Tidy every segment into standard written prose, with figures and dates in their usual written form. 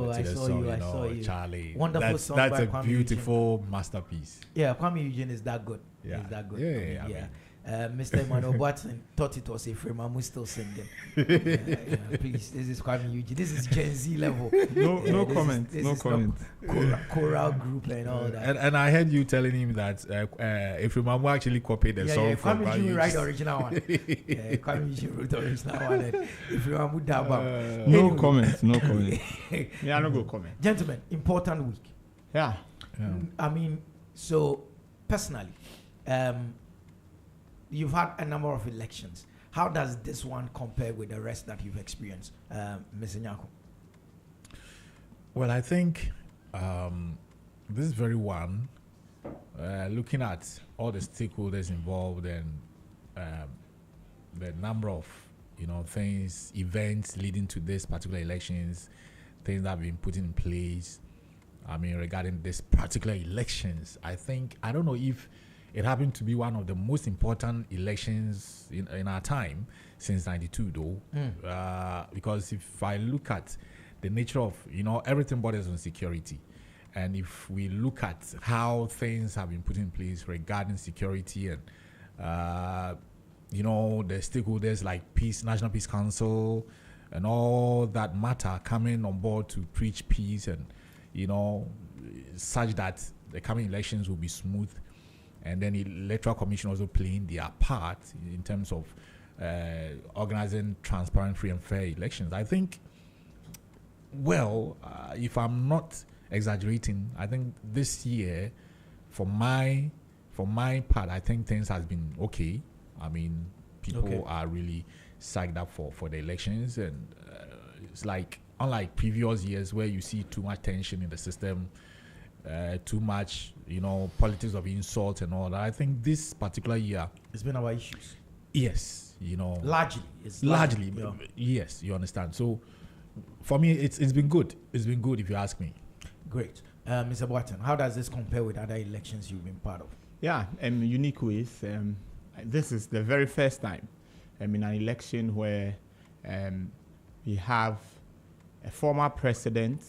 Oh, to I the saw song, you. I saw you. Charlie. Wonderful song That's by a Kwame beautiful masterpiece. Yeah, Kwame Eugene is that good. Yeah. Is that good? Yeah, I mean, I mean. Mr. Emmanuel Watson thought it was a frame. I'm still singing. Please, this is Kwame Eugene. This is Gen Z level. No comment. No comment. Choral group and all that. And I heard you telling him that Ifrimamu actually copied the song from Kwame Eugene Eugene. write the original one. Kwame Eugene wrote the original one. And Ifrimamu Daba. No comment. No comment. Yeah, no go comment. Gentlemen, important week. Yeah. I mean, so personally, you've had a number of elections. How does this one compare with the rest that you've experienced, Mr. Nyako? Well, I think this very one, looking at all the stakeholders involved and the number of things, events leading to this particular elections, things that have been put in place. I mean, regarding this particular elections, I don't know if it happened to be one of the most important elections in our time since '92, though, because if I look at the nature of everything borders on security, and if we look at how things have been put in place regarding security and the stakeholders like National Peace Council, and all that matter coming on board to preach peace and such that the coming elections will be smooth. And then the Electoral Commission also playing their part in terms of organizing transparent, free and fair elections. I think, if I'm not exaggerating, I think this year, for my part, I think things has been okay. I mean, people are really psyched up for the elections, and it's like, unlike previous years where you see too much tension in the system, too much, politics of insult and all that. I think this particular year, it's been our issues. Yes, largely. Yes, you understand. So, for me, it's been good. It's been good, if you ask me. Great, Mr. Boateng, how does this compare with other elections you've been part of? Yeah, unique ways. This is the very first time in an election where we have a former president.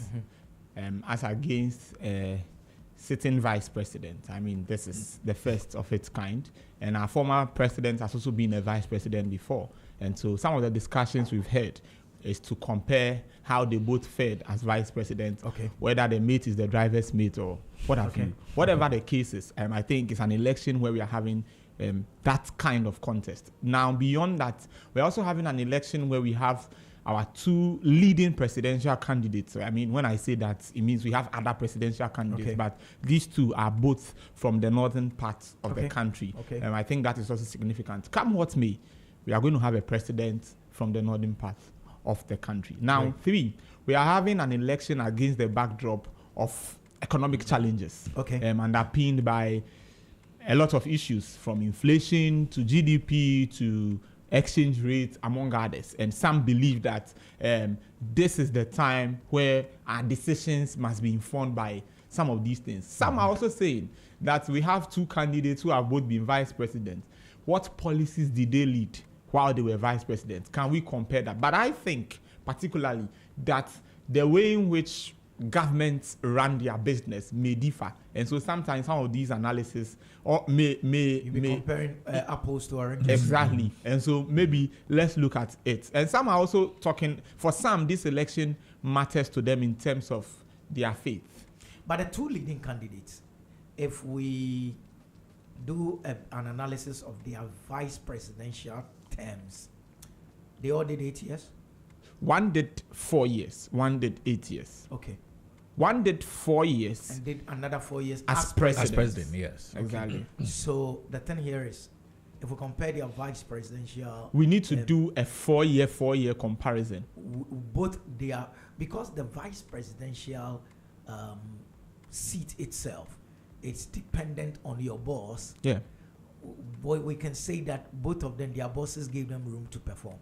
As against a sitting vice president. I mean, this is the first of its kind. And our former president has also been a vice president before. And so some of the discussions we've had is to compare how they both fared as vice president, whether the mate is the driver's mate or what have you. Whatever the case is, I think it's an election where we are having that kind of contest. Now, beyond that, we're also having an election where we have our two leading presidential candidates. I mean, when I say that, it means we have other presidential candidates, but these two are both from the northern part of the country. I think that is also significant. Come what may, we are going to have a president from the northern part of the country. Now, three, we are having an election against the backdrop of economic challenges, underpinned by a lot of issues, from inflation to GDP to exchange rate, among others. And some believe that this is the time where our decisions must be informed by some of these things. Some are also saying that we have two candidates who have both been vice president. What policies did they lead while they were vice president? Can we compare that? But I think particularly that the way in which governments run their business may differ, and so sometimes some of these analysis may comparing apples to oranges. Exactly. And so maybe let's look at it. And some are also talking, for some, this election matters to them in terms of their faith. But the two leading candidates, if we do an analysis of their vice presidential terms, they all did 8 years. One did 4 years, one did 8 years. One did 4 years. And did another 4 years as president. As president, yes. Exactly. So the thing here is, if we compare their vice presidential... We need to do a 4 year comparison. Both their... Because the vice presidential seat itself, it's dependent on your boss. Yeah. Boy, we can say that both of them, their bosses gave them room to perform.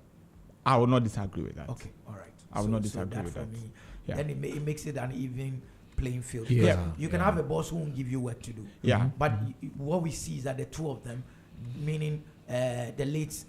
I will not disagree with that. Okay, all right. I will not disagree with that. Me, then it makes it an even playing field. Yeah. You can have a boss who won't give you work to do. Yeah. But what we see is that the two of them, meaning the late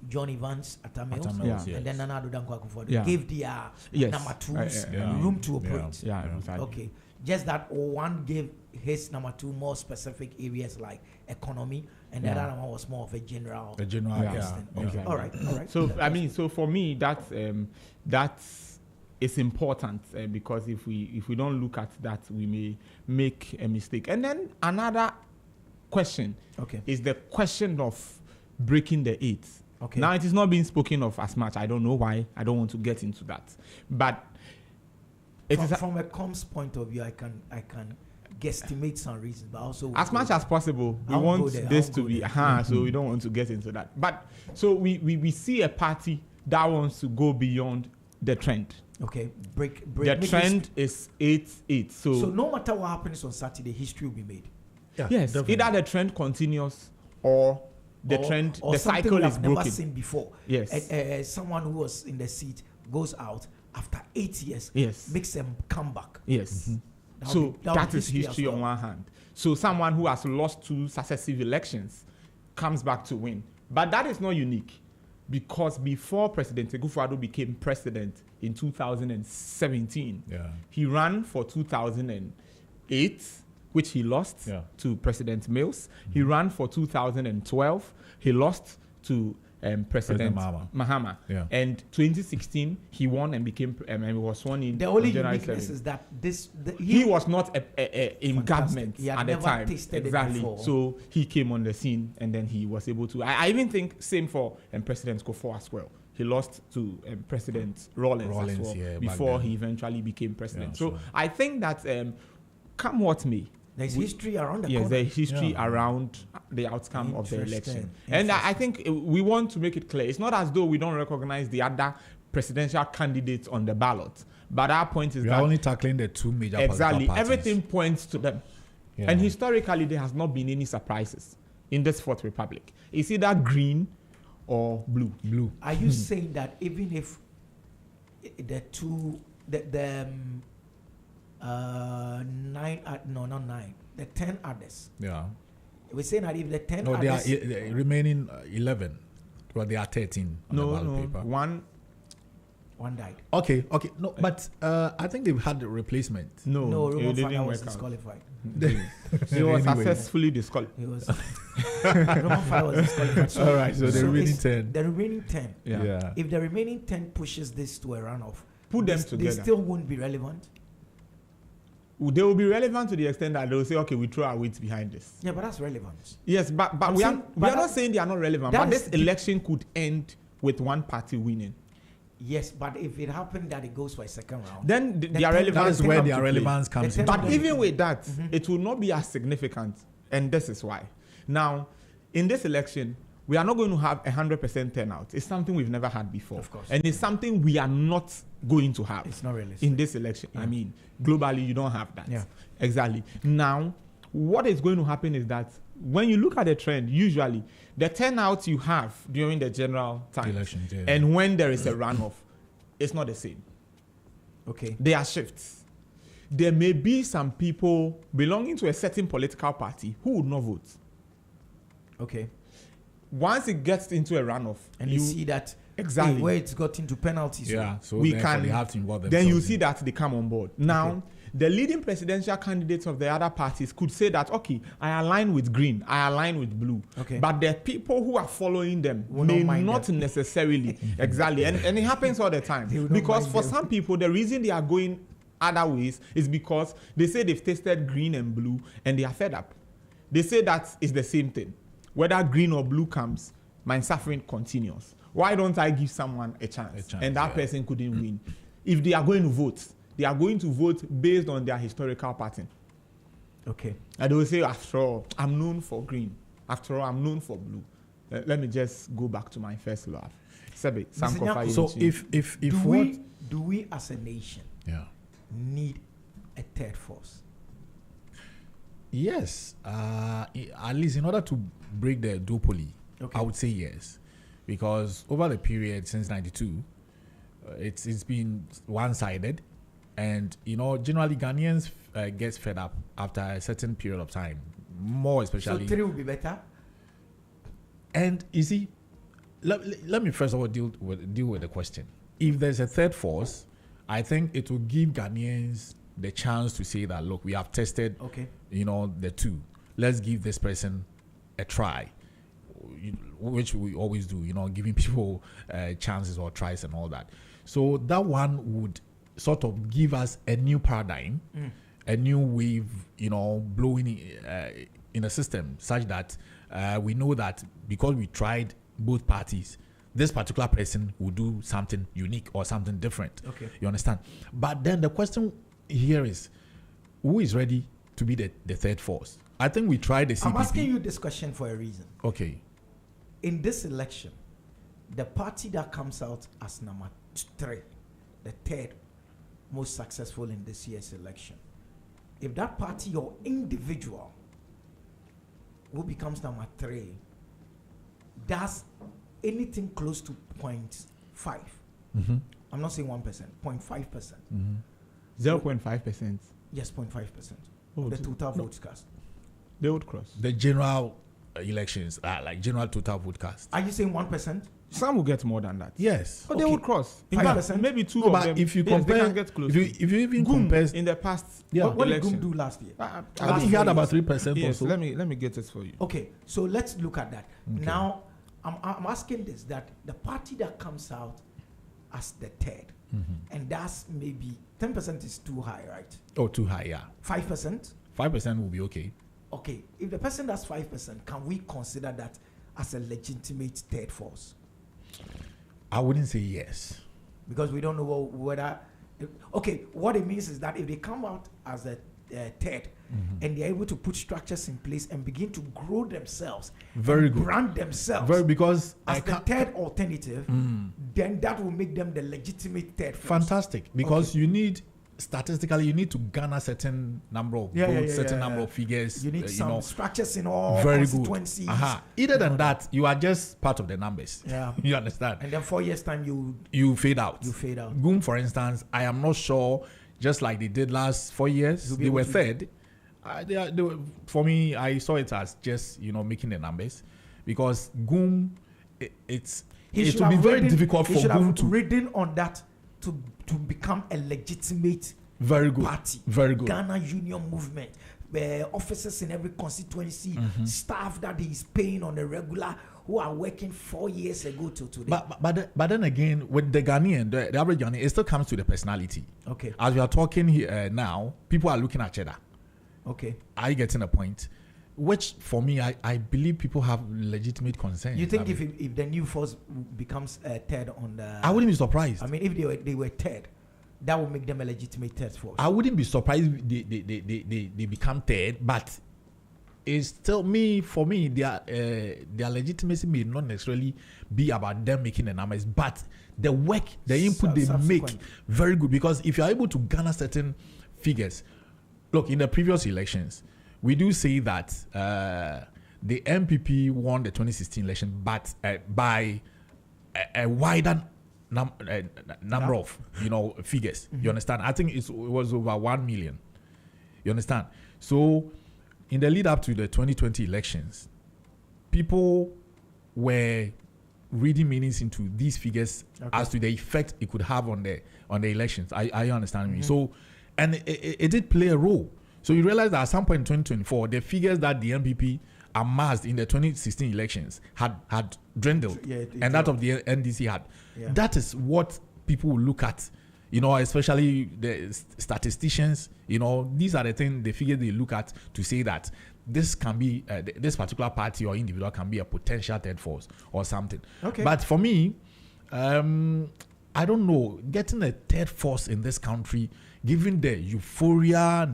John Evans Atta Mills, Atta Mills, Yeah. and then Nana Addo Dankwa Akufo-Addo Yeah. gave their Yes. number twos Yeah. room to operate. Yeah, Yeah. exactly. Okay, just that one gave his number two more specific areas like economy, and the Yeah. other one was more of a general. The general, Yeah. yeah. Okay. Exactly. All right. So I mean, so for me, that's it's important because if we don't look at that, we may make a mistake. And then another question Okay. is the question of breaking the eight. Okay. Now it is not being spoken of as much. I don't know why. I don't want to get into that, but it is From a comms point of view, I can guesstimate some reasons, but also as much as possible. We I won't want go there, this I won't to go be there. so we don't want to get into that. But so we see a party that wants to go beyond the trend. okay break. The make trend is 8-8. So no matter what happens on Saturday, history will be made. Yeah, Yes, definitely. either the trend continues or the trend, or the something cycle we is have never broken. seen before. Yes. Someone who was in the seat goes out after 8 years, Yes. makes them come back. Yes. That So would be- that would that be is history history as on well. one hand. So someone who has lost 2 successive elections comes back to win. But that is not unique because before President Akufo-Addo became president in 2017, Yeah. he ran for 2008, which he lost Yeah. to President Mills. He ran for 2012. He lost to President Mahama. Yeah. And 2016, he won and became and was sworn in. The only on January uniqueness 7th. is that He was not in Fantastic. government He had at the never time. tasted it Exactly. before. So he came on the scene and then he was able to. I even think same for President Kufuor as well. He lost to President Rawlings as well yeah, back before then. he eventually became president. Yeah, so sure. I think that come what may, there's history around the yes, corner. there's history Yeah. around the outcome of the Interesting. election. And I think we want to make it clear. It's not as though we don't recognize the other presidential candidates on the ballot. But our point is We that are only tackling the two major exactly political parties. everything points to them. Yeah. And historically, there has not been any surprises in this Fourth Republic. It's either green or blue. Blue. Are you saying that even if the two, nine, no, not 9, the 10 others, Yeah. we're saying that if the 10 No, they are others, remaining 11. Well, they are 13 on the ballot paper. One, one died. Okay. No, but I think they've had a replacement. no, No, it Roman didn't Fana was work out. disqualified. He was Anyway. successfully disqualified. He was Roman Fana was disqualified. All right, so the remaining it's 10. The remaining 10. Yeah. If the remaining 10 pushes this to a runoff, Put them they together. still won't be relevant. They will be relevant to the extent that they will say, okay, we throw our weight behind this. Yeah, but that's relevant. Yes, but I'm we are saying- we but are not that- saying they are not relevant. that But this is- election could end with one party winning. Yes, but if it happened that it goes for a second round, Then The their ten- relevance That is will where come their to play. relevance comes The into ten- But play. even with that, Mhm. it will not be as significant. And this is why. Now, in this election, we are not going to have 100% turnout. It's something we've never had before. Of course. And it's something we are not going to have it's not realistic. in this election. I Yeah. mean, globally, you don't have that. Yeah. Exactly. Now, what is going to happen is that when you look at the trend, usually the turnout you have during the general time Elections, yeah. and when there is a runoff, it's not the same. Okay. There are shifts. There may be some people belonging to a certain political party who would not vote. Okay. Once it gets into a runoff, And you see that exactly where it's got into penalties. Yeah, so we therefore can they have to involve then themselves you in- see that they come on board. Now, the leading presidential candidates of the other parties could say that, okay, I align with green, I align with blue. Okay. But the people who are following them Will may not mind not them. necessarily. Exactly. And it happens all the time. They will not Because mind for them. some people, the reason they are going other ways is because they say they've tasted green and blue and they are fed up. They say that it's the same thing. Whether green or blue comes, my suffering continues. Why don't I give someone a chance? And that yeah. person couldn't win. If they are going to vote, they are going to vote based on their historical pattern. Okay. And they will say, after all, I'm known for green. After all, I'm known for blue. Let me just go back to my first love. Sebe, Mr. Nyako, So Sankofa if Do we as a nation yeah. need a third force? Yes, at least in order to break the duopoly, Okay. I would say yes, because over the period since '92, it's been one-sided, and generally Ghanaians gets fed up after a certain period of time, more So especially. 3 will be better. And you see, let me first of all deal with the question. If there's a third force, I think it will give Ghanaians the chance to say that, look, we have tested, the two. Let's give this person a try, which we always do, giving people chances or tries and all that. So that one would sort of give us a new paradigm, a new wave, blowing in a system such that we know that because we tried both parties, this particular person will do something unique or something different. Okay. You understand? But then the question here is, who is ready to be the third force? I think we tried the CPP. I'm asking you this question for a reason. Okay. In this election, the party that comes out as number 3, the third most successful in this year's election, if that party or individual who becomes number 3 does anything close to 0.5, I'm not saying 1%, 0.5%. 0.5%. Yes, 0.5%. Oh, The total votes cast. They would cross. The general elections, like general total vote cast. Are you saying 1%? Some will get more than that. Yes. But they Okay. would cross. In 5%? fact, maybe 2 No, of but them. if you yes, compare, they can get close. if you even GUM compare, in the past Yeah. What did election. GUM do last year? I Last think he had 4 about years. 3% or Yes, so. let me get this for you. Okay, so let's look at that. Okay. Now, I'm asking this, that the party that comes out as the third, and that's maybe 10% is too high, right? Oh, too high, yeah. 5%? 5% will be okay. Okay, if the person does 5%, can we consider that as a legitimate third force? I wouldn't say yes. Because we don't know whether. Okay, what it means is that if they come out as a third and they're able to put structures in place and begin to grow themselves, Very and good. brand themselves Because I as the can't. third alternative, then that will make them the legitimate third force. Fantastic. Because you need, statistically, you need to garner certain number of votes, certain number of figures. You need some structures in all very good. constituencies. Either than that, you are just part of the numbers. Yeah. You understand? And then 4 years time You fade out. you fade out. GUM, for instance, I am not sure, just like they did last 4 years, You'll be they able were to- third. They were, for me, I saw it as just, making the numbers. Because GUM, it will be very difficult for GUM to... ridden on that to become a legitimate Very good. party. Very good. Ghana Union Movement, where officers in every constituency, staff that he's paying on a regular, who are working 4 years ago to today. But then again, with the Ghanaian, the average Ghanaian, it still comes to the personality. Okay. As we are talking here now, people are looking at Cheddar. Okay. Are you getting a point? Which, for me, I believe people have legitimate concerns. You think if the new force becomes third on the... I wouldn't be surprised. I mean, if they were third, that would make them a legitimate third force. I wouldn't be surprised if they become third, but it's still for me, their legitimacy may not necessarily be about them making the numbers, but the work, the input they make, very good. Because if you're able to garner certain figures, look, in the previous elections, we do say that the MPP won the 2016 election, but by a wider number of figures. You understand? I think it was over 1 million. You understand? So in the lead up to the 2020 elections, people were reading meanings into these figures as to the effect it could have on the elections. Are you understanding me? So, and it did play a role. So you realize that at some point in 2024, the figures that the MPP amassed in the 2016 elections had dwindled, and that of the NDC had. Yeah. That is what people will look at, especially the statisticians. These are the figures they look at to say that this can be this particular party or individual can be a potential third force or something. Okay. But for me, I don't know, getting a third force in this country, given the euphoria,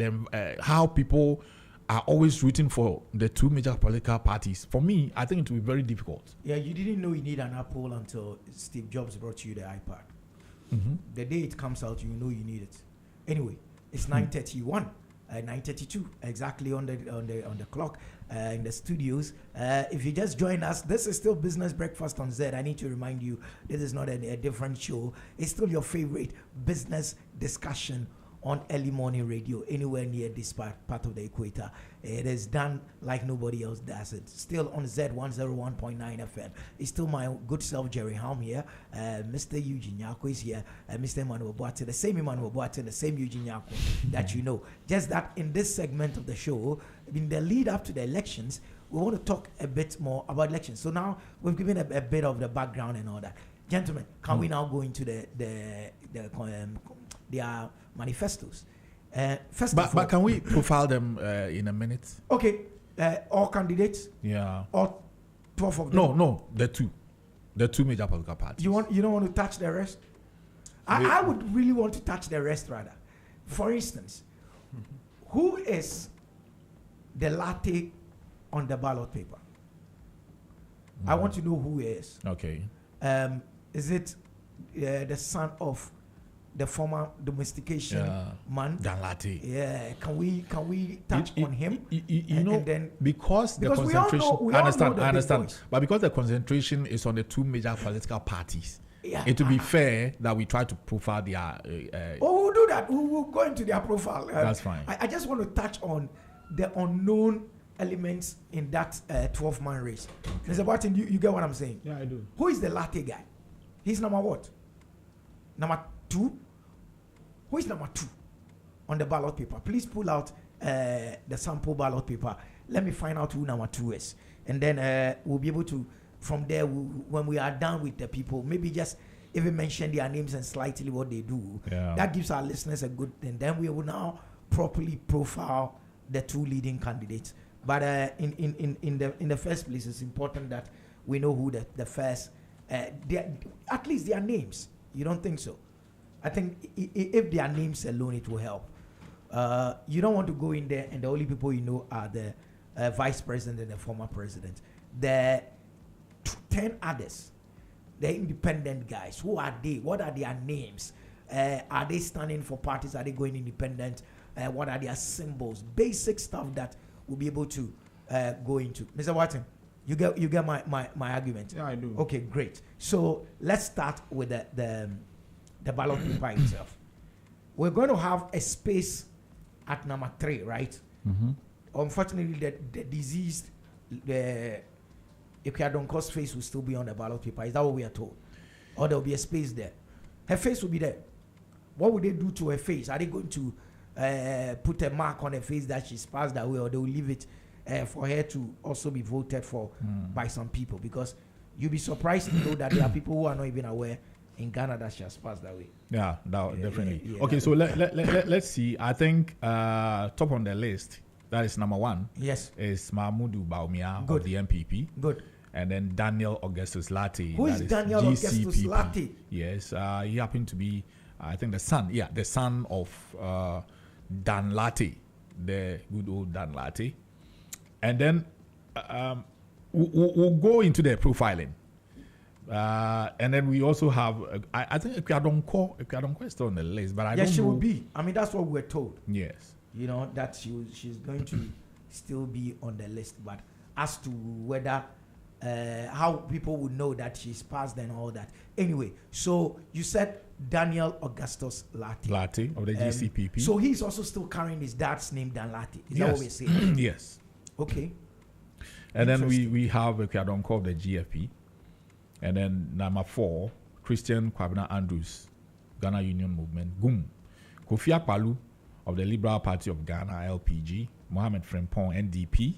how people are always rooting for the two major political parties, for me, I think it will be very difficult. Yeah, you didn't know you need an Apple until Steve Jobs brought you the iPad. The day it comes out, you know you need it. Anyway, it's 9:31, 9:32 exactly on the clock in the studios. If you just join us, this is still Business Breakfast on Z. I need to remind you, this is not a different show. It's still your favorite business discussion on early morning radio anywhere near this part of the equator. It is done like nobody else does it. Still on Z101.9 FM. It's still my good self, Jerry Helm here. Mr. Eugene Yako is here. Mr. Emmanuel Boate, the same Emmanuel Boate, the same Eugene Yako that you know. Just that in this segment of the show, in the lead up to the elections, we want to talk a bit more about elections. So now we've given a bit of the background and all that. Gentlemen, can we now go into their manifestos? First of all, But can we profile them in a minute? okay, all candidates, Yeah. all 12 of them. No, the two major political parties. You don't want to touch the rest? I would really want to touch the rest rather. For instance, who is the latte on the ballot paper? I want to know who he is. Okay. Is it the son of the former domestication man? Dan Latte. Yeah. Can we touch on him? You know, and then, because the because we all concentration. know- we I all know understand. the I big understand. boys. But because the concentration is on the two major political parties, yeah. it would be fair that we try to profile their. We'll do that. We'll go into their profile. That's fine. I just want to touch on the unknown elements in that 12-man race. Mr. Barton, you get what I'm saying? Yeah, I do. Who is the latte guy? He's number what? Number 2? Who is number 2 on the ballot paper? Please pull out the sample ballot paper. Let me find out who number 2 is. And then we'll be able to, from there, when we are done with the people, maybe just even mention their names and slightly what they do. Yeah. That gives our listeners a good thing. Then we will now properly profile the 2 leading candidates. But in the first place, it's important that we know who the first, at least their names. You don't think so? I think if their names alone, it will help. You don't want to go in there and the only people you know are the vice president and the former president. The 10 others, the independent guys, who are they? What are their names? Are they standing for parties? Are they going independent? What are their symbols? Basic stuff that we'll be able to go into. Mr. Watson, you get my argument? Yeah, I do. Okay, great. So let's start with the ballot paper itself. We're going to have a space at number 3, right? Mm-hmm. Unfortunately, the deceased, the Ikuadonko's face will still be on the ballot paper. Is that what we are told? Or there will be a space there? Her face will be there. What will they do to her face? Are they going to put a mark on her face that she's passed away, or they will leave it for her to also be voted for by some people? Because you'll be surprised to know that there are people who are not even aware in Ghana that she has passed away. Yeah, definitely. yeah, Okay, so let's see. I think top on the list, that is number 1. Yes. Is Mahmoudou Bawumia Good. of the MPP. Good. And then Daniel Augustus Latte. Who is that Daniel GCPP. Augustus Latte? Yes, he happened to be, I think, the son of Dan Latte, the good old Dan Latte. And then we'll go into the profiling. And then we also have, I think Ikuadonko is still on the list, but I don't know. Yes, she will be. I mean, that's what we're told. Yes. You know, that she's going to still be on the list. But as to whether, how people would know that she's passed and all that. Anyway, so you said Daniel Augustus Latte. Latte of the GCPP. So he's also still carrying his dad's name, Dan Latte. Is that what we're saying? Yes. Okay. And then we have Ikuadonko of the GFP. And then number 4, Christian Kwabena Andrews, Ghana Union Movement, GUM. Kofi Akpalu of the Liberal Party of Ghana, LPG. Mohamed Frimpong, NDP.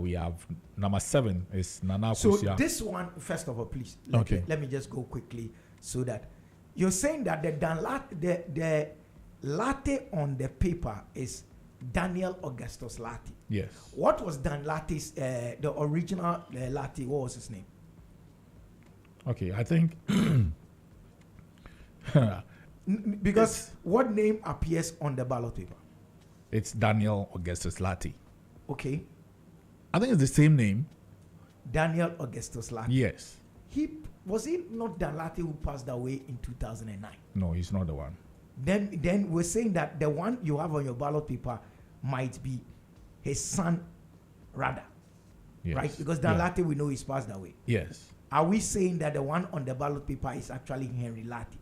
We have number 7 is Nana Akosua. So this one, first of all, please. Let me just go quickly so that you're saying that the latte on the paper is Daniel Augustus Latte. Yes. What was Dan Latte's, the original Latte? What was his name? Okay, I think because what name appears on the ballot paper? It's Daniel Augustus Latte. Okay. I think it's the same name. Daniel Augustus Latte. Yes. Was it not Dan Latte who passed away in 2009? No, he's not the one. Then we're saying that the one you have on your ballot paper might be his son, rather. Yes. Right? Because Dan Latte, we know he's passed away. Yes. Are we saying that the one on the ballot paper is actually Henry Latte?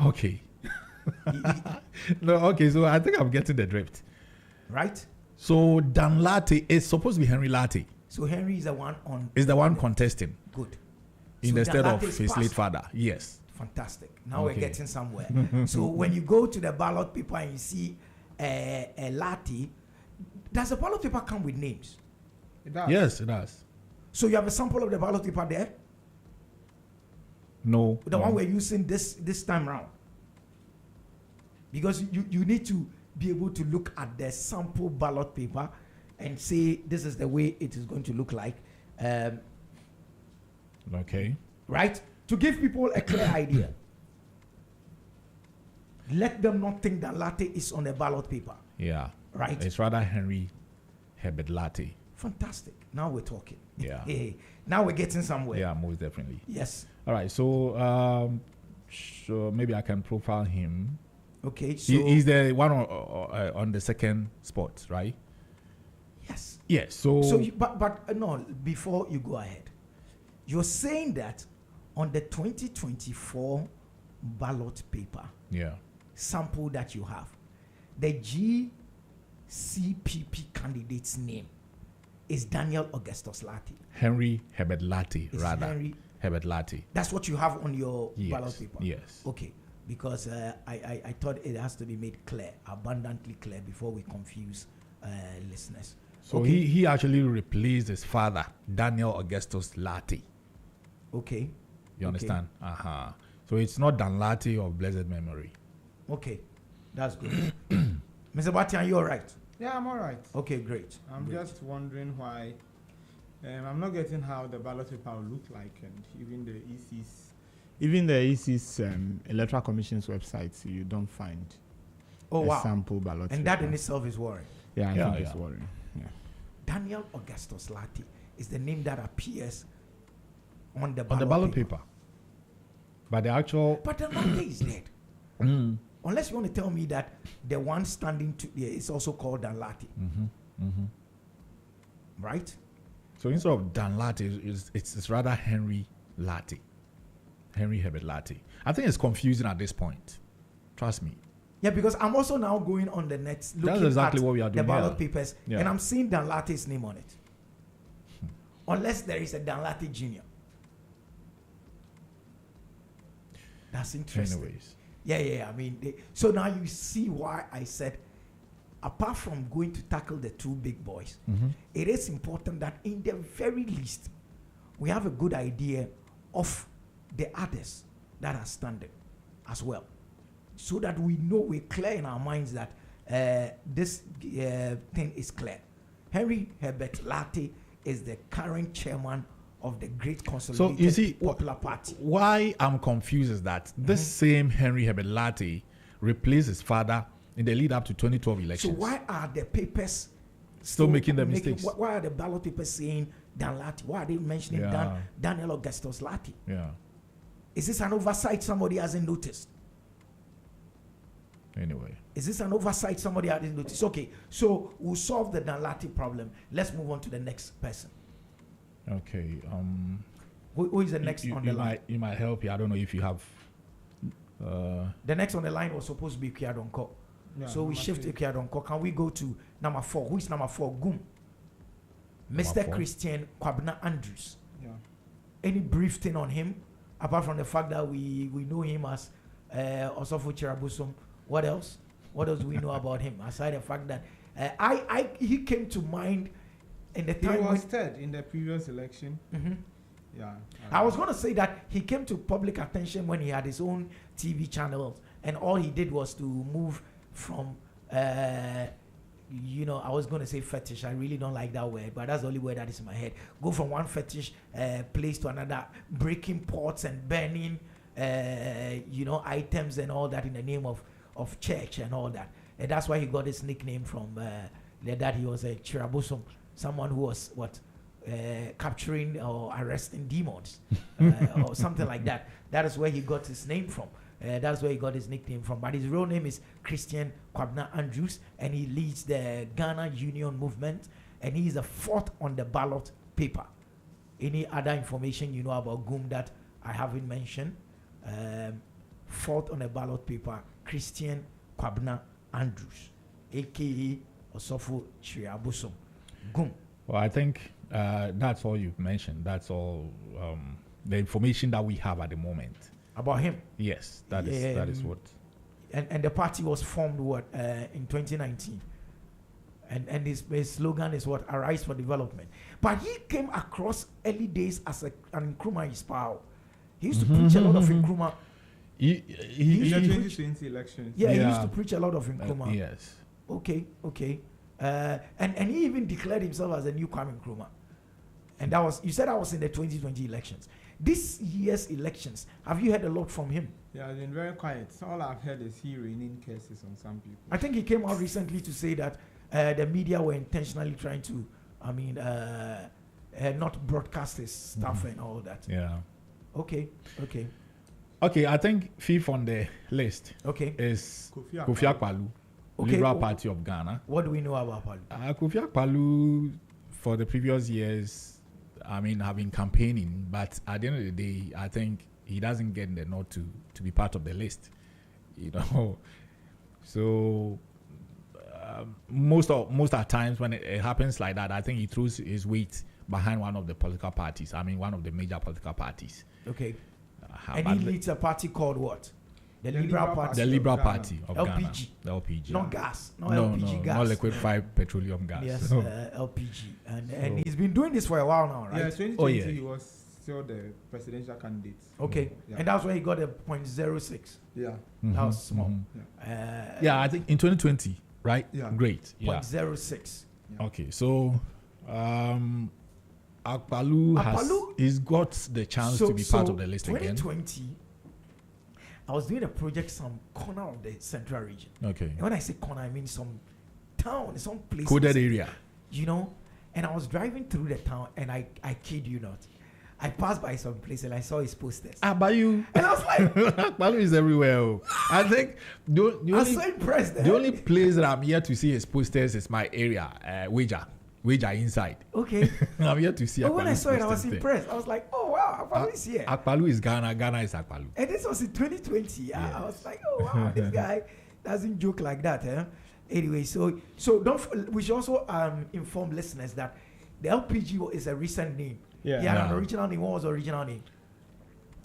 Okay. He- he- No, okay, so I think I'm getting the drift. right? So Dan Latte is supposed to be Henry Latte. So Henry is the one on. Is the one contesting Good. in So the Dan stead of Latte is his late passed. father. Yes. Fantastic. Now we're Okay. getting somewhere. So when you go to the ballot paper and you see a latte, does the ballot paper come with names? It does. Yes, it does. So you have a sample of the ballot paper there, No. the no. one we're using this time round. Because you need to be able to look at the sample ballot paper and say this is the way it is going to look like, Okay. right? To give people a clear idea. Let them not think that latte is on the ballot paper, Yeah. right? It's rather Henry Herbert Latte. Fantastic. Now we're talking. Yeah. Hey, now we're getting somewhere. Yeah, most definitely. Yes. All right. So, so maybe I can profile him. Okay. So He's the one on the second spot, right? yes. Yes. So, So, but no. Before you go ahead, you're saying that on the 2024 ballot paper yeah. sample that you have, the GCPP candidate's name is Daniel Augustus Latte. Henry Herbert Latte, It's rather. Henry. Herbert Latte. That's what you have on your Yes. ballot paper. Yes. Okay, because I thought it has to be made clear, abundantly clear, before we confuse listeners. So okay. he actually replaced his father, Daniel Augustus Latte. Okay. You Okay. understand? Uh-huh. So it's not Dan Latte of blessed memory. Okay, that's good. Mr. Batian, you all right? Yeah, I'm all right. Okay, great. I'm Great. just wondering why. I'm not getting how the ballot paper will look like, and even the EC's electoral commission's website, you don't find Oh a wow, sample ballot. and that paper. in itself is worrying. Yeah, I Yeah, think it's yeah. worrying. Yeah. Daniel Augustus Latte is the name that appears on the ballot, On the ballot paper. But the actual. But the Latte is dead. Mm. Unless you want to tell me that the one standing to is also called Dan Latte, Mm-hmm. Mm-hmm. right? So instead of Dan Latte, it's rather Henry Latte. Henry Herbert Latte. I think it's confusing at this point. Trust me. Yeah, because I'm also now going on the net looking exactly at what we are the doing ballot here. papers, Yeah. and I'm seeing Dan Latte's name on it. Unless there is a Dan Latte Jr. That's interesting. Anyways. Yeah. I mean, so now you see why I said, apart from going to tackle the two big boys, Mm-hmm. it is important that in the very least, we have a good idea of the others that are standing as well. So that we know, we're clear in our minds that this thing is clear. Henry Herbert Latte is the current chairman of the Great Consolidated you see, Popular Party. Why I'm confused is that this same Henry Herbert Latte replaced his father in the lead up to 2012 So elections. why are the papers Still making the mistakes? Why are the ballot papers saying Dan Latte? Why are they mentioning Yeah. Daniel Augustus Latte? Yeah. Is this an oversight somebody hasn't noticed? Anyway. Is this an oversight somebody hasn't noticed? Okay, so we'll solve the Dan Latte problem. Let's move on to the next person. Okay. Who is the next on the line? You might help you. I don't know if you have. The next on the line was supposed to be Kiadonko. Yeah, So we number shift to three. Kiadonko. Can we go to number 4? Who is number 4? Gum. Mr. 4. Christian Kwabena Andrews. Yeah. Any brief thing on him, apart from the fact that we know him as Osofo Chirabusum? What else? What else do we know about him aside the fact that he came to mind in the He time was when, third in the previous election. Mhm. Yeah. I was going to say that he came to public attention when he had his own TV channel, and all he did was to move from I was going to say fetish. I really don't like that word, but that's the only word that is in my head. Go from one fetish place to another, breaking pots and burning items and all that in the name of church and all that. And that's why he got his nickname from that he was a Chirabusum, someone who was capturing or arresting demons or something like that. That is where he got his name from. That's where he got his nickname from. But his real name is Christian Kwabena Andrews, and he leads the Ghana Union Movement, and he is the 4th on the ballot paper. Any other information you know about GUM that I haven't mentioned? fourth on the ballot paper, Christian Kwabena Andrews, aka Osofo Shriabusom. Gum. Well, I think that's all you've mentioned. That's all the information that we have at the moment. About him. Yes, that is what. And the party was formed in 2019. And his slogan is what? Arise for Development. But he came across early days as an Nkrumah Ispao. He used to preach a lot of Nkrumah. In the 2020 elections. Yeah, he used to preach a lot of Nkrumah. Yes. Okay. And he even declared himself as a new Kwame Nkrumah. And that was, you said that was in the 2020 elections. This year's elections, have you heard a lot from him? Yeah, I've been very quiet. All I've heard is he raining curses on some people. I think he came out recently to say that the media were intentionally trying to, not broadcast his stuff and all that. Yeah. Okay. I think fifth on the list is Kofi Kofi Akpaloo, Okay. Liberal Party of Ghana. What do we know about Palu? Kofi Akpaloo, for the previous years, have been campaigning, but at the end of the day, I think he doesn't get the nod to be part of the list. So most of the times when it happens like that, I think he throws his weight behind one of the political parties. One of the major political parties. Okay. And he leads a party called what? The Liberal Party. The Liberal Party of LPG. Ghana. The LPG. Not gas. Not No, LPG gas. not liquefied petroleum gas. Yes, No. LPG. And he's been doing this for a while now, right? Yeah, 2020 he was still the presidential candidate. Okay. Yeah. And that's where he got a 0.06. Yeah. That was small. Yeah, I think in 2020, right? Yeah. Great. Yeah. 0.06. Yeah. Okay, so Akpaloo he's got the chance to be part of the list again. 2020, I was doing a project some corner of the central region. Okay. And when I say corner, I mean some town, some place. Coded area. And I was driving through the town, and I kid you not, I passed by some place and I saw his posters. Abayu. And I was like, Akpaloo is everywhere. I think I was so impressed. the only place that I'm here to see his posters is my area, Weja inside. Okay. I'm here to see But when I saw it, I was posters there. impressed. I was like, oh wow, Akpaloo is here. Akpaloo is Ghana, Ghana is Akpaloo. And this was in 2020. I was like, oh wow, this guy doesn't joke like that. Anyway, so we should also inform listeners that the LPG is a recent name. Yeah. He had an original name. What was the original name?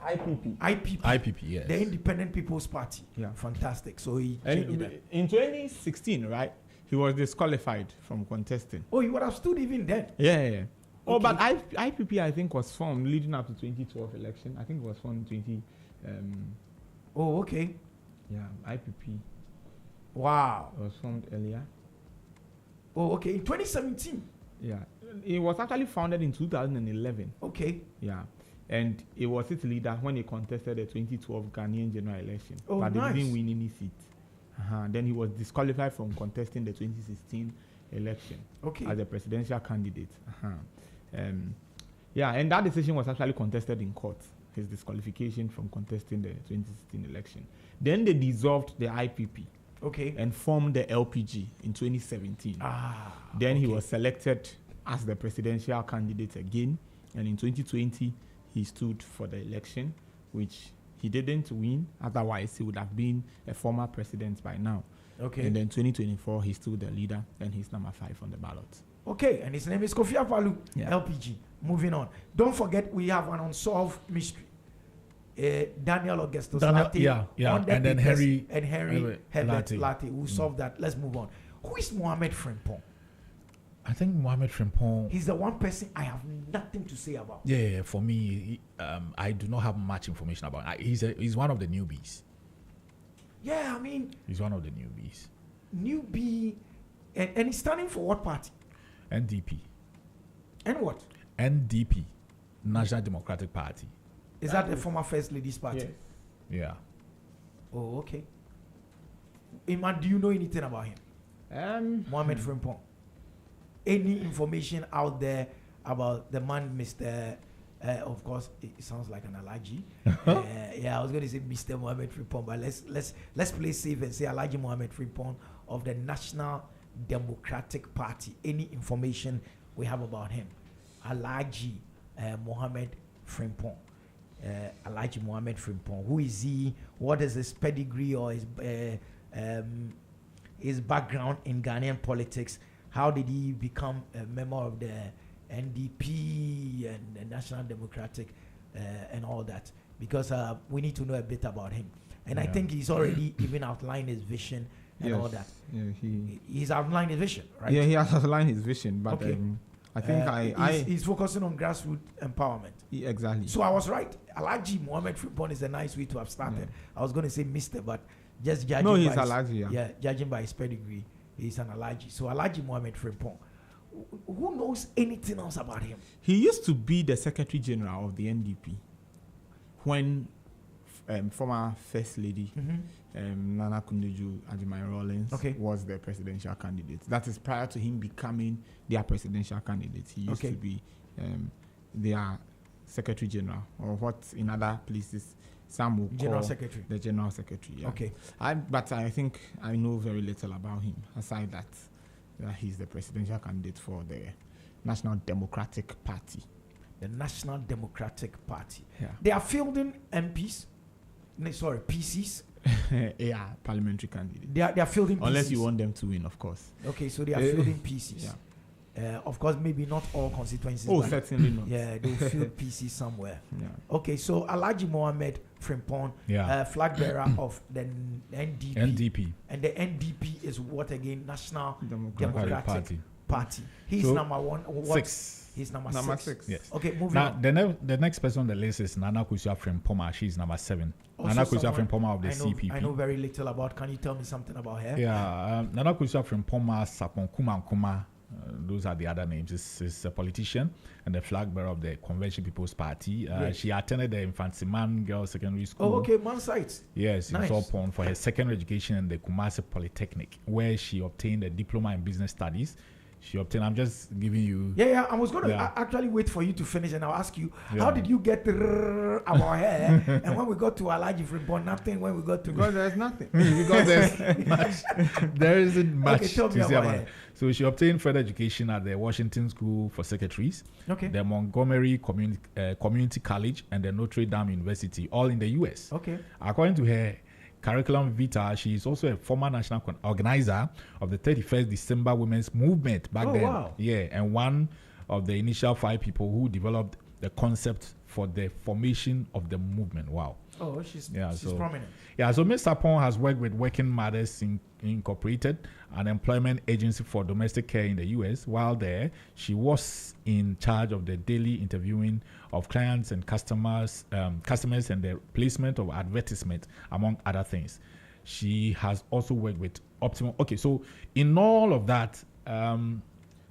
IPP. Yes. The Independent People's Party. Yeah. Fantastic. So he changed it. In 2016, right, he was disqualified from contesting. Oh, he would have stood even then. Yeah. Oh, Okay. but IPP, I think, was formed leading up to 2012 election. I think it was formed 20. Oh, okay. Yeah, IPP Wow. was formed earlier. Oh, okay. In 2017. Yeah, it was actually founded in 2011. Okay. Yeah, and it was its leader when he contested the 2012 Ghanaian general election. Oh, but nice. they didn't win any seats. Then he was disqualified from contesting the 2016 election Okay. as a presidential candidate. And that decision was actually contested in court, his disqualification from contesting the 2016 election. Then they dissolved the IPP Okay. and formed the LPG in 2017. Then he okay. was selected as the presidential candidate again, and in 2020 he stood for the election, which he didn't win. Otherwise, he would have been a former president by now. Okay. And then 2024 he's still the leader, and he's number 5 on the ballot. Okay, and his name is Kofi Akpaloo, Yeah. LPG. Moving on. Don't forget, we have an unsolved mystery. Daniel Augustus Latte. Yeah. on the And then papers, Henry and Henry Herbert Latte. Latte. We'll solve that. Let's move on. Who is Mohamed Frimpong? I think Mohamed Frimpong. He's the one person I have nothing to say about. Yeah, for me, I do not have much information about him. He's one of the newbies. Yeah, I mean, He's one of the newbies. newbie, and he's standing for what party? NDP. And what? NDP. National Democratic Party. Is that the former First Lady's party? Yeah. Oh, okay. Iman, do you know anything about him? Mohamed Frimpong. Any information out there about the man, Mr. Of course, it sounds like an allergy. Yeah, I was going to say Mr. Mohamed Frimpong, but let's play safe and say Alhaji Mohamed Frimpong of the National Democratic Party. Any information we have about him? Alhaji Mohamed Frimpong. Alhaji Mohammed Frimpong. Who is he? What is his pedigree or his background in Ghanaian politics? How did he become a member of the NDP and the National Democratic and all that? Because we need to know a bit about him. And I think he's already even outlined his vision and all that. Yeah, he's outlined his vision, right? Yeah, he has outlined his vision, but I think he's focusing on grassroots empowerment. Exactly. So I was right. Alhaji Mohammed Frimpong is a nice way to have started. Yeah. I was going to say Mr., but just judging no, he's by Alhaji. Judging by his pedigree, he's an Alhaji. So Alhaji Mohammed Frimpong. Who knows anything else about him? He used to be the Secretary General of the NDP when former First Lady Nana Kundeju Agyemang-Rawlings was the presidential candidate. That is prior to him becoming their presidential candidate. He used to be their Secretary General, or what in other places some will General call Secretary. The General Secretary. Yeah. Okay. But I think I know very little about him, aside that he's the presidential candidate for the National Democratic Party. The National Democratic Party. Yeah. They are fielding MPs. Sorry, PCs. Yeah, parliamentary candidates. They are fielding PCs. Unless you want them to win, of course. Okay, so they are fielding PCs. Yeah. Of course, maybe not all constituencies. Oh, certainly not. Yeah, they'll field PCs somewhere. Yeah. Okay, so Alhaji Mohammed Frimpong, flag bearer of the NDP. NDP. And the NDP is what again? National Democratic Party. He's so number one. What? 6. He's number 6. Yes. Okay, moving now, on. The next person on the list is Nana Akosua Frimpong. She's number 7. Nana Akosua Frimpong of the CPP. I know very little about. Can you tell me something about her? Yeah, Nana Akosua Frimpong, Sapon Kuma. Those are the other names. She's a politician and the flag bearer of the Convention People's Party. She attended the Infantsiman Girls Secondary School. Oh, okay, man sites. Yes, nice. in Sopon for her secondary education in the Kumasi Polytechnic, where she obtained a diploma in business studies. I'm just giving you. Yeah. I was going to actually wait for you to finish, and I'll ask you, how did you get about her? And when we got to Alhaji Frimpong, nothing. When we got to because there's nothing. Because there isn't much okay, tell me to say about her. it. So she obtained further education at the Washington School for Secretaries, the Montgomery Community College, and the Notre Dame University, all in the U.S. Okay. According to her curriculum vitae, she is also a former national organizer of the 31st December Women's Movement back then. Wow. Yeah, and one of the initial 5 people who developed the concept for the formation of the movement. Wow. Oh, she's prominent. Yeah, so Ms. Sapon has worked with Working Mothers Incorporated, an employment agency for domestic care in the U.S. While there, she was in charge of the daily interviewing of clients and customers and the placement of advertisement, among other things. She has also worked with Optimum. Okay, so in all of that,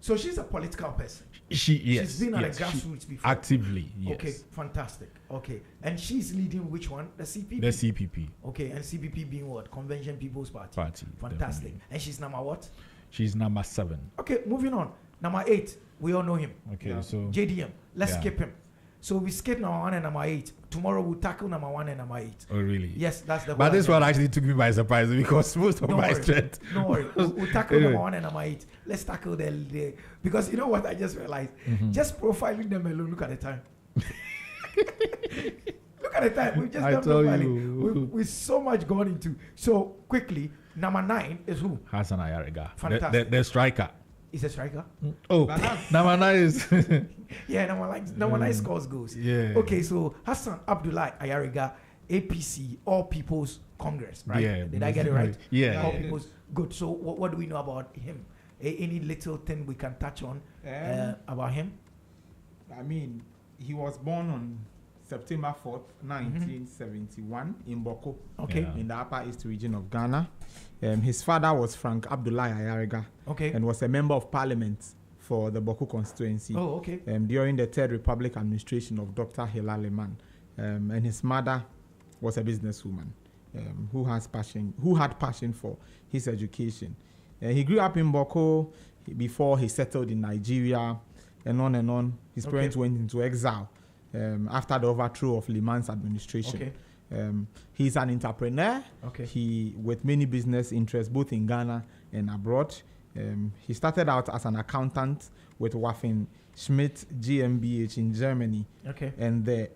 so she's a political person. She's been at the grassroots before. Actively, yes. Okay, fantastic. Okay, and she's leading which one? The CPP. The CPP. Okay, and CPP being what? Convention People's Party. Fantastic. Definitely. And she's number what? She's number 7. Okay, moving on. Number 8. We all know him. Okay, so JDM. Let's skip him. So we skip number 1 and number 8. Tomorrow we'll tackle number 1 and number 8. Oh, really? Yes, that's the. But this one actually took me by surprise because most of my strength. Don't worry. We'll tackle number 1 and number 8. Let's tackle the because you know what I just realized. Just profiling them alone. Look at the time. Look at the time. We've just done profiling. With so much gone into. So quickly, number 9 is who? Hassan Ayariga. Fantastic. The striker. Is a striker? Oh, number 9 is. Yeah, number 9 scores goals. Yeah. Okay, so Hassan Abdullahi Ayariga, APC, All People's Congress, right? Yeah. Did I get it right? Yeah. All People's. Good. So what do we know about him? Any little thing we can touch on about him? I mean, he was born on September 4th, 1971 in Boko, in the Upper East region of Ghana. His father was Frank Abdullahi Ayariga, and was a member of parliament for the Boko constituency during the Third Republic administration of Dr. Hilal Liman. And his mother was a businesswoman who had passion for his education. He grew up in Boko before he settled in Nigeria, and on. His parents went into exile after the overthrow of Liman's administration. He's an entrepreneur. He with many business interests both in Ghana and abroad. He started out as an accountant with Waffen Schmidt GmbH in Germany, and the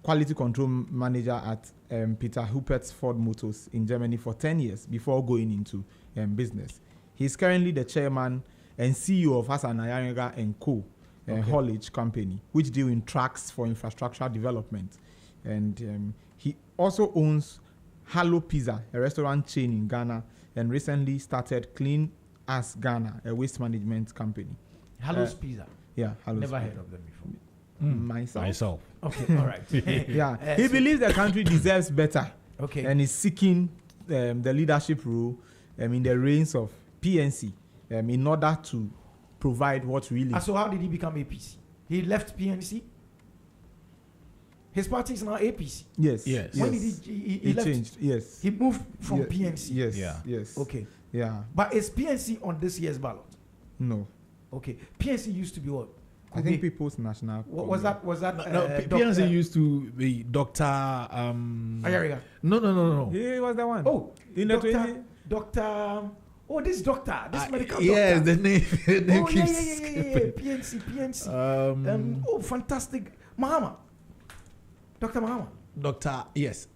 quality control manager at Peter Huppert's Ford Motors in Germany for 10 years before going into business. He's currently the chairman and CEO of Hassan Ayariga & Co. haulage company, which deal in trucks for infrastructure development. And he also owns Hallo Pizza, a restaurant chain in Ghana, and recently started Clean As Ghana, a waste management company. Hallo's Pizza. Yeah, Hallo's Never Pizza. heard of them before. Myself. Okay, all right. Yeah, he believes the country deserves better. Okay. And is seeking the leadership role in the reins of PNC in order to provide what really. So how did he become APC? He left PNC. His party is now APC. Yes. When did he left? changed? Yes. He moved from PNC. Yes. Yeah. Yes. Okay. Yeah. But is PNC on this year's ballot? No. Okay. PNC used to be what? I think People's National. What was that? Was that? No, PNC used to be Dr. Ayariga. No. He was the one. Oh, in the Doctor. Oh, this doctor. This medical yes, doctor. the name Oh, keeps yeah. PNC. Oh, fantastic. Mahama. Dr. Mahama. Doctor, yes.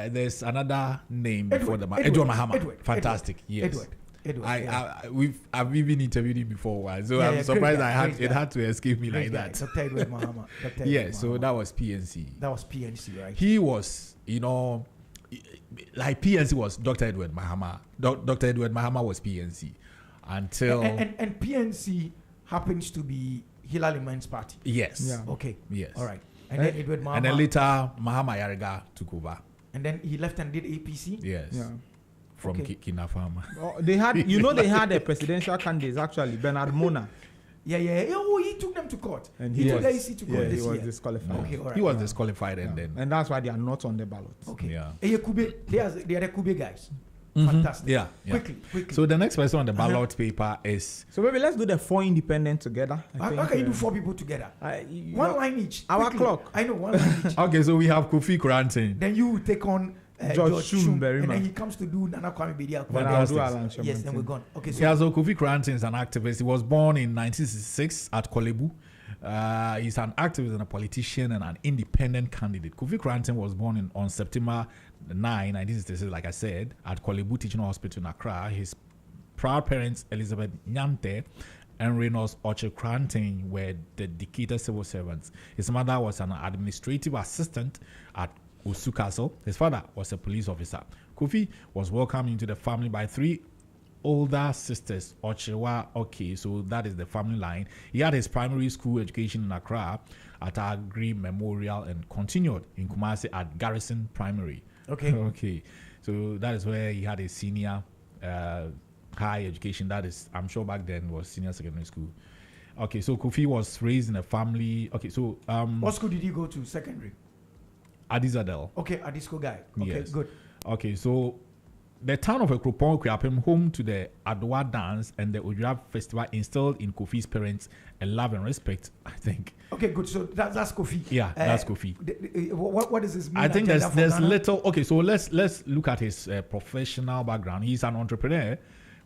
There's another name Edward, before the man. Edward Mahama. Edward, Fantastic. Yes. Edward. I've even interviewed him before, so Yeah, I'm yeah, surprised great guy. it had to escape me Great like guy. that. Dr. Edward Mahama. Yeah, so that was PNC. That was PNC, right? He was, like PNC was Dr. Edward Mahama. Dr. Edward Mahama was PNC until and PNC happens to be Hilary Mann's party. yes, Yeah. Okay. yes, All right. And then Edward Mahama. and then later Mahama Ayariga took over. And then he left and did APC. Yes, Yeah. from Okay. Kinafama. Oh, they had, they had a presidential candidate actually, Bernard Mona, Yeah. Oh, he took them to court. and He took was- the AC to court he this was year. disqualified. Okay, all right. He was disqualified, and Yeah. then And that's why they are not on the ballot. Okay. Yeah. Kube, they are the Kube guys. Mhm. Fantastic. Yeah. Quickly. So the next person on the ballot paper is So maybe let's do the 4 independent together. How can you do 4 people together? One line each. Our Quickly. clock. I know, one line each. okay. So we have Kofi Koranten. Then you take on George Shum Berima. and then he comes to do Nana Kwame Bediako. Then I'll do Fantastic. Alan Yes, then Shamantin. we're gone. Okay, so Yeah, so Kofi Koranten is an activist. He was born in 1966 at Kolebu. He's an activist and a politician and an independent candidate. Kofi Koranten was born on September 9, 1966, like I said, at Kolebu Teaching Hospital in Accra. His proud parents, Elizabeth Nyante and Reynolds Oche Koranten, were dedicated civil servants. His mother was an administrative assistant at Osu Castle. His father was a police officer. Kofi was welcomed into the family by 3 older sisters, Ochewa. Okay, so that is the family line. He had his primary school education in Accra at Agri Memorial and continued in Kumasi at Garrison Primary. Okay. Okay, so that is where he had a senior high education. That is, I'm sure back then was senior secondary school. Okay, so Kofi was raised in a family. Okay, so what school did you go to? Secondary. Adizadel. Okay, a disco guy. Okay, Yes. good. Okay, so the town of Ekropon Kriapem, home to the Adwa dance and the Ojura festival, instilled in Kofi's parents a love and respect, I think. Okay, good. So that's Kofi. Yeah, that's Kofi. What does this mean? I think agenda for there's Ghana? little. Okay, so let's look at his professional background. He's an entrepreneur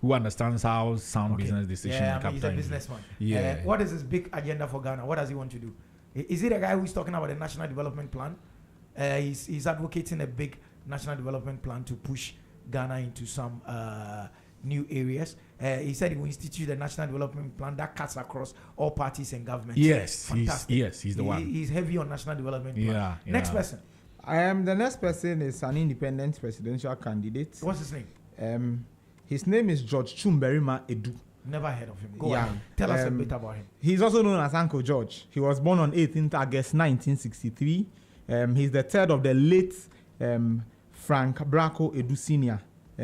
who understands how sound Okay. business decision Yeah, and I mean, he's a capital. businessman. Yeah. What is his big agenda for Ghana? What does he want to do? Is it a guy who's talking about the National Development Plan? He's advocating a big National Development Plan to push Ghana into some new areas. He said he will institute a National Development Plan that cuts across all parties and governments. Yes, Fantastic. he's the one. He's heavy on National Development Plan. Yeah, Next yeah. person. The next person is an independent presidential candidate. What's his name? His name is George Chumberima Edu. Never heard of him. Go Yeah. ahead. Tell us a bit about him. He's also known as Uncle George. He was born on 18th August 1963. He's the third of the late Frank Bracco Edu Sr.,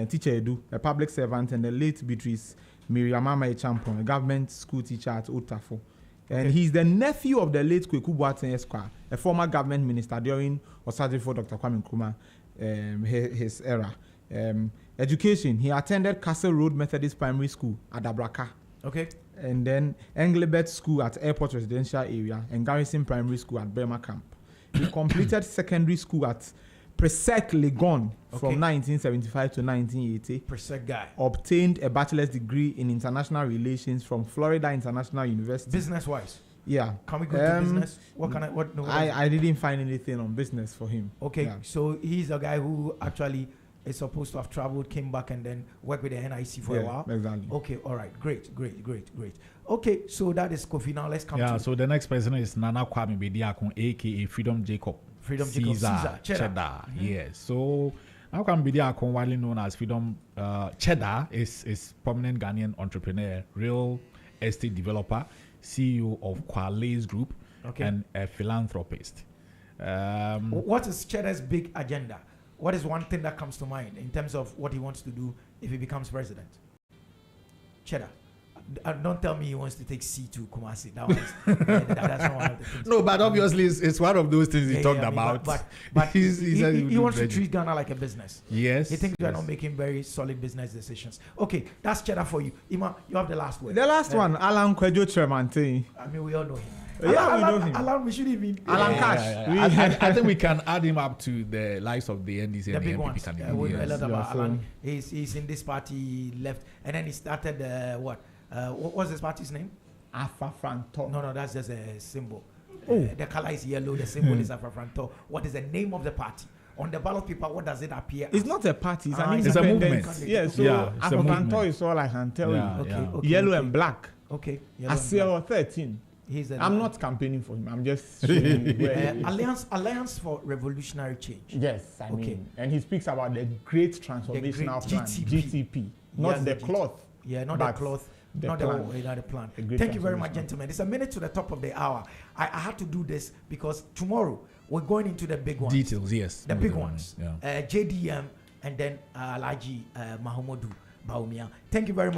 teacher Edu, a public servant, and the late Beatrice Miriamama Echampon, a government school teacher at Otafo. And he's the nephew of the late Kweku Boateng Esquire, a former government minister during Osagyefo Dr. Kwame Nkrumah, his era. Education, he attended Castle Road Methodist Primary School at Dabraka. Okay. And then Englebert School at Airport Residential Area and Garrison Primary School at Burma Camp. He completed secondary school at Presec Legon from 1975 to 1980. Presec guy. Obtained a bachelor's degree in international relations from Florida International University. Business wise. Yeah. Can we go to business? What can I? What? No, I didn't find anything on business for him. Okay, Yeah. so he's a guy who actually is supposed to have traveled, came back, and then worked with the NIC for a while. Exactly. Okay, all right, great. Okay, so that is Kofi. Now let's come to So the next person is Nana Kwame Bediakun, aka Freedom Jacob. Caesar Cheddar. Yes. So Nana Kwame Bediakun, widely known as Freedom Cheddar, is prominent Ghanaian entrepreneur, real estate developer, CEO of Qualays Group, and a philanthropist. What is Cheddar's big agenda? What is one thing that comes to mind in terms of what he wants to do if he becomes president? Cheddar. Don't tell me he wants to take C to Kumasi. That's not one of the things. No, but obviously it's one of those things he talked about. But he wants to treat Ghana like a business. Yes. He thinks we are not making very solid business decisions. Okay, that's Cheddar for you. Ima, you have the last word. The last one, Alan Kwejo Tremantin. I mean, we all know him. We know him. Alan, we should even. Alan Cash. I think we can add him up to the likes of the NDC the and big the ones. NPP We know a lot about so Alan. He's in this party, left, and then he started what was this party's name? Afafranto. No, that's just a symbol. The color is yellow. The symbol is Afafranto. What is the name of the party? On the ballot paper, what does it appear? It's not a party. It's it's a movement. Yeah, so Afafranto is all I can tell you. Okay, yellow and black. Okay. Asiel 13. I'm not campaigning for him. I'm just showing you where Alliance for Revolutionary Change. Yes, I mean, and he speaks about the great transformational plan, GTP, not the cloth. Yeah, not the cloth. Not the plan. Thank you very much, gentlemen. It's a minute to the top of the hour. I had to do this because tomorrow we're going into the big ones. Details, yes. The big ones. JDM and then Alhaji Mahamudu Bawumia. Thank you very much.